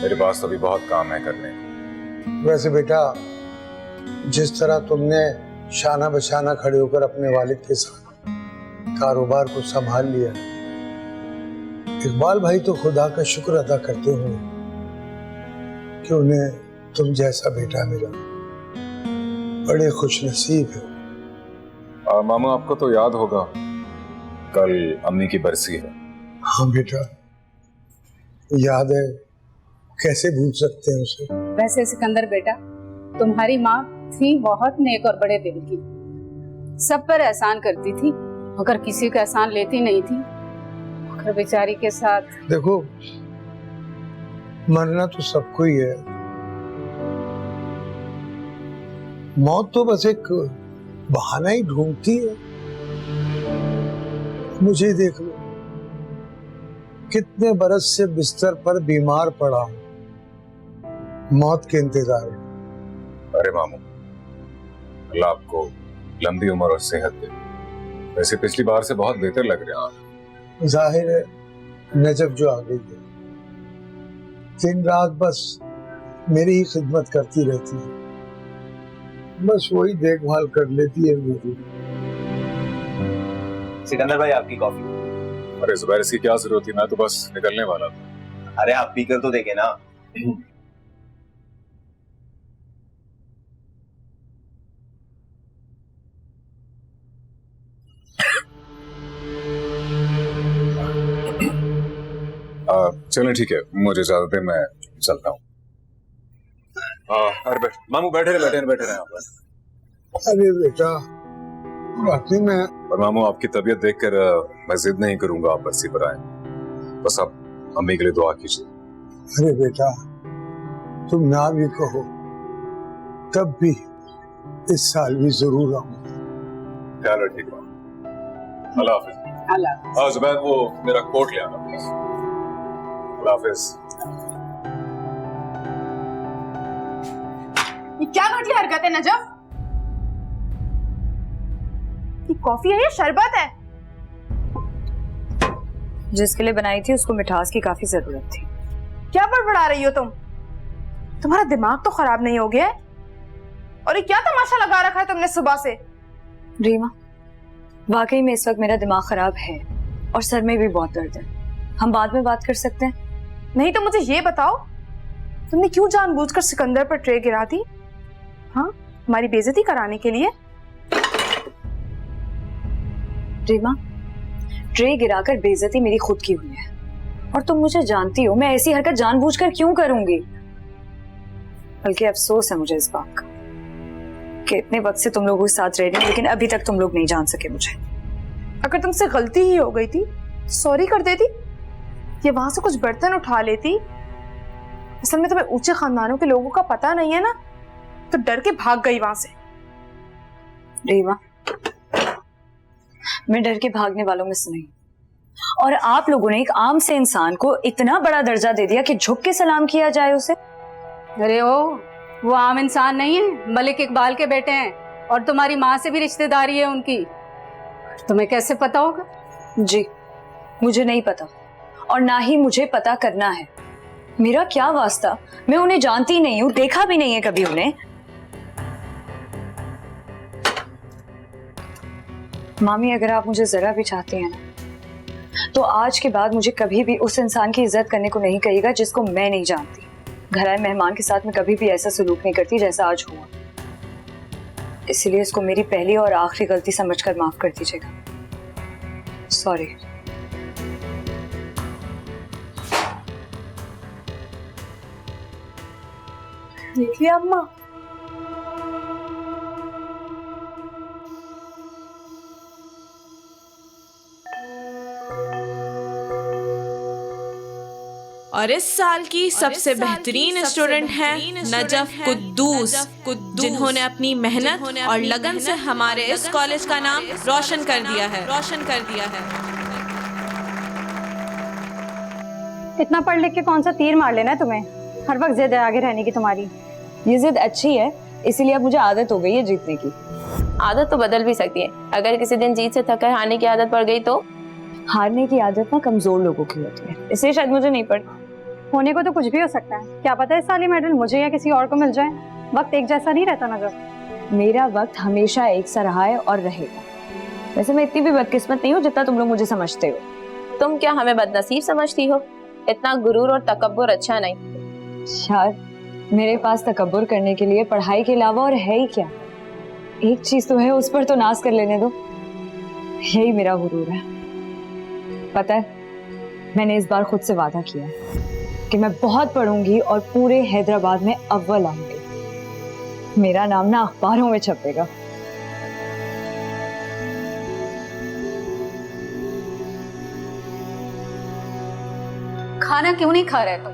मेरे पास अभी बहुत काम है करने को। वैसे बेटा, जिस तरह तुमने शाना बशाना खड़े होकर अपने वालिद के साथ कारोबार को संभाल लिया, इकबाल भाई तो खुदा का शुक्र अदा करते हुए कि उन्हें तुम जैसा बेटा मिला। बड़े खुशनसीब है। मामू, आपको तो याद होगा कल अम्मी की बरसी है। हाँ बेटा, याद है, कैसे भूल सकते हैं उसे। वैसे सिकंदर बेटा, तुम्हारी माँ थी बहुत नेक और बड़े दिल की, सब पर एहसान करती थी, मगर किसी का एहसान लेती नहीं थी। मगर बेचारी के साथ देखो, मरना तो सबको ही है, मौत तो बस एक बहाना ही ढूंढती है। मुझे देख लो, कितने बरस से बिस्तर पर बीमार पड़ा हूं, मौत के इंतजार में। अरे मामू, अल्लाह आपको लंबी उम्र और सेहत दे। वैसे पिछली बार से बहुत बेहतर लग रहे हैं आप। जाहिर है नजब जो आ गई है, दिन रात बस मेरी ही खिदमत करती रहती है, बस वही देखभाल कर लेती है मेरी। सिकंदर भाई, आपकी कॉफी। अरे जुबैर, इसकी क्या जरूरत थी, मैं तो बस निकलने वाला था। अरे आप पीकर तो देखे ना। चलें, ठीक है, मुझे इजाजत है, मैं चलता हूँ। अरे मामू, बैठे रहे यहाँ पर। अरे बेटा, वाकई में। और मामू, आपकी तबीयत देखकर मैं जिद नहीं करूंगा, आप बरसी पर आए, बस आप अम्मी के लिए दुआ कीजिए। अरे बेटा, तुम ना भी कहो तब भी इस साल भी जरूर आऊंगा। ख्याल रखिएगा। अल्लाह हाफिज। अल्लाह। जुबैर, वो मेरा कोट ले आना प्लीज। अल्लाह हाफिज। ये क्या घटिया हरकत है नजफ? ये कॉफी है या शरबत है? जिसके लिए बनाई थी उसको मिठास की काफी जरूरत थी। क्या बड़बड़ा रही हो तुम? तुम्हारा दिमाग तो खराब नहीं हो गया है? और ये क्या तमाशा लगा रखा है तुमने सुबह से? रीमा, वाकई में इस वक्त मेरा दिमाग खराब है और सर में भी बहुत दर्द है। हम बाद में बात कर सकते हैं? नहीं तो मुझे ये बताओ, तुमने क्यों जानबूझकर सिकंदर पर ट्रे गिरा दी? हाँ, हमारी बेइज्जती कराने के लिए? रीमा, ट्रे गिराकर बेइज्जती मेरी खुद की हुई है और तुम मुझे जानती हो, मैं ऐसी हरकत जानबूझकर क्यों करूंगी। बल्कि अफसोस है मुझे इस बात का कि इतने वक्त से तुम लोगों के साथ रह रही हूं, लेकिन अभी तक तुम लोग नहीं जान सके मुझे। अगर तुमसे गलती ही हो गई थी तो सॉरी कर देती या वहां से कुछ बर्तन उठा लेती। असल में तुम्हें ऊंचे खानदानों के लोगों का पता नहीं है ना, तो डर के भाग गई वहां से। रीमा, मैं डर के भागने वालों में से नहीं, और आप लोगों ने एक आम से इंसान को इतना बड़ा दर्जा दे दिया कि झुक के सलाम किया जाए उसे। अरे वो आम इंसान नहीं है, मलिक इकबाल के बेटे हैं और तुम्हारी माँ से भी रिश्तेदारी है उनकी। तुम्हें कैसे पता होगा? जी, मुझे नहीं पता और ना ही मुझे पता करना है। मेरा क्या वास्ता, मैं उन्हें जानती नहीं हूं, देखा भी नहीं है कभी उन्हें। मामी, अगर आप मुझे जरा भी चाहती हैं ना, तो आज के बाद मुझे कभी भी उस इंसान की इज्जत करने को नहीं कहिएगा जिसको मैं नहीं जानती। घर आए मेहमान के साथ मैं कभी भी ऐसा सलूक नहीं करती जैसा आज हुआ, इसलिए इसको मेरी पहली और आखिरी गलती समझकर माफ कर दीजिएगा। सॉरी। देखिए अम्मा, और इस साल की सबसे बेहतरीन स्टूडेंट हैं नजफ कुद्दूस, जिन्होंने अपनी मेहनत और लगन से हमारे इस कॉलेज का नाम रोशन कर दिया है। इतना पढ़ लिख के कौन सा तीर मार लेना है तुम्हें? हर वक्त जिद है आगे रहने की तुम्हारी। ये जिद अच्छी है, इसीलिए अब मुझे आदत हो गई है जीतने की। आदत तो बदल भी सकती है, अगर किसी दिन जीत से थकर हारने की आदत पड़ गई तो? हारने की आदत ना कमजोर लोगों की होती है, इसलिए शायद मुझे नहीं पड़ी। होने को तो कुछ भी हो सकता है, क्या पता इस साल ये मेडल मुझे या किसी और को मिल जाए। वक्त एक जैसा नहीं रहता नजफ। मेरा वक्त हमेशा एक सा रहा है और रहेगा। वैसे मैं इतनी भी बदकिस्मत नहीं हूँ जितना तुम लोग मुझे समझते हो। तुम क्या हमें बदनसीब समझती हो? इतना गुरूर और तकब्बुर अच्छा नहीं। यार मेरे पास तकब्बुर करने के लिए पढ़ाई के अलावा और है ही क्या। एक चीज तो है, उस पर तो नाज कर लेने दो। यही मेरा गुरूर है। पता है, मैंने इस बार खुद से वादा किया है कि मैं बहुत पढ़ूंगी और पूरे हैदराबाद में अव्वल आऊंगी। मेरा नाम ना अखबारों में छपेगा। खाना क्यों नहीं खा रहे तुम?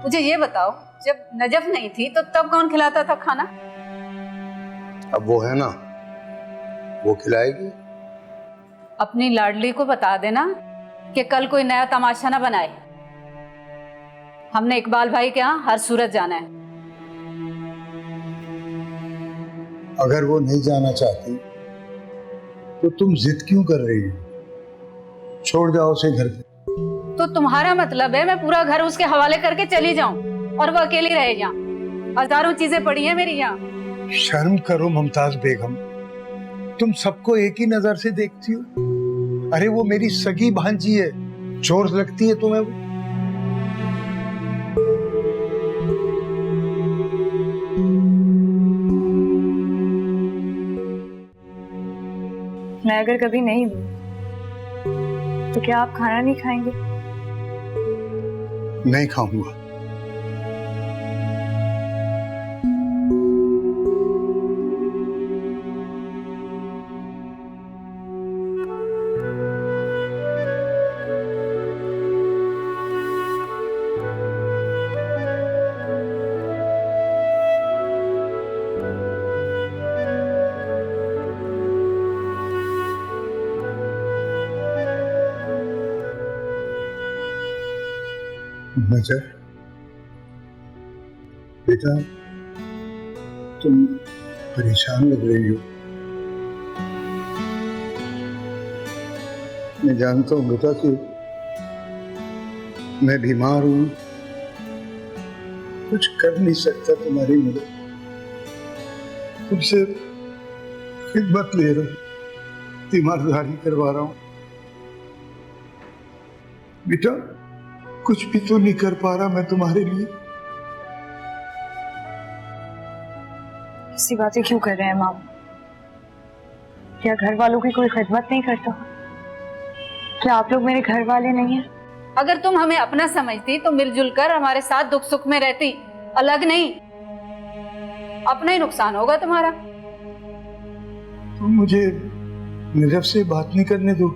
मुझे ये बताओ, जब नजफ नहीं थी तो तब कौन खिलाता था खाना? अब वो है ना, वो खिलाएगी। अपनी लाडली को बता देना कि कल कोई नया तमाशा ना बनाए। हमने इकबाल भाई के यहाँ हर सूरत जाना है। अगर वो नहीं जाना चाहती तो तुम जिद क्यों कर रही हो? छोड़ जाओ उसे घर पे। तो तुम्हारा मतलब है मैं पूरा घर उसके हवाले करके चली जाऊं और वो अकेली रहे यहाँ? हजारों चीजें पड़ी हैं मेरी यहाँ। शर्म करो मुमताज बेगम, तुम सबको एक ही नजर से देखती हो। अरे वो मेरी सगी भांजी है, चोर लगती है तुम्हें वो? मैं अगर कभी नहीं हूँ तो क्या आप खाना नहीं खाएंगे? नहीं खाऊंगा। नजर बेटा, तुम परेशान लग रही हो। मैं जानता हूँ बेटा कि मैं बीमार हूँ, कुछ कर नहीं सकता तुम्हारी मदद। तुमसे खिदमत ले रहा हूँ, तीमारदारी करवा रहा हूँ। बेटा कुछ भी तो नहीं कर पा रहा मैं तुम्हारे लिए। ऐसी बातें क्यों कर रहे हैं मामा? क्या घर वालों की कोई खिदमत नहीं करता? क्या आप लोग मेरे घर वाले नहीं हैं? अगर तुम हमें अपना समझती तो मिलजुल कर हमारे साथ दुख सुख में रहती, अलग नहीं। अपना ही नुकसान होगा तुम्हारा। तुम मुझे नजफ से बात नहीं करने दो।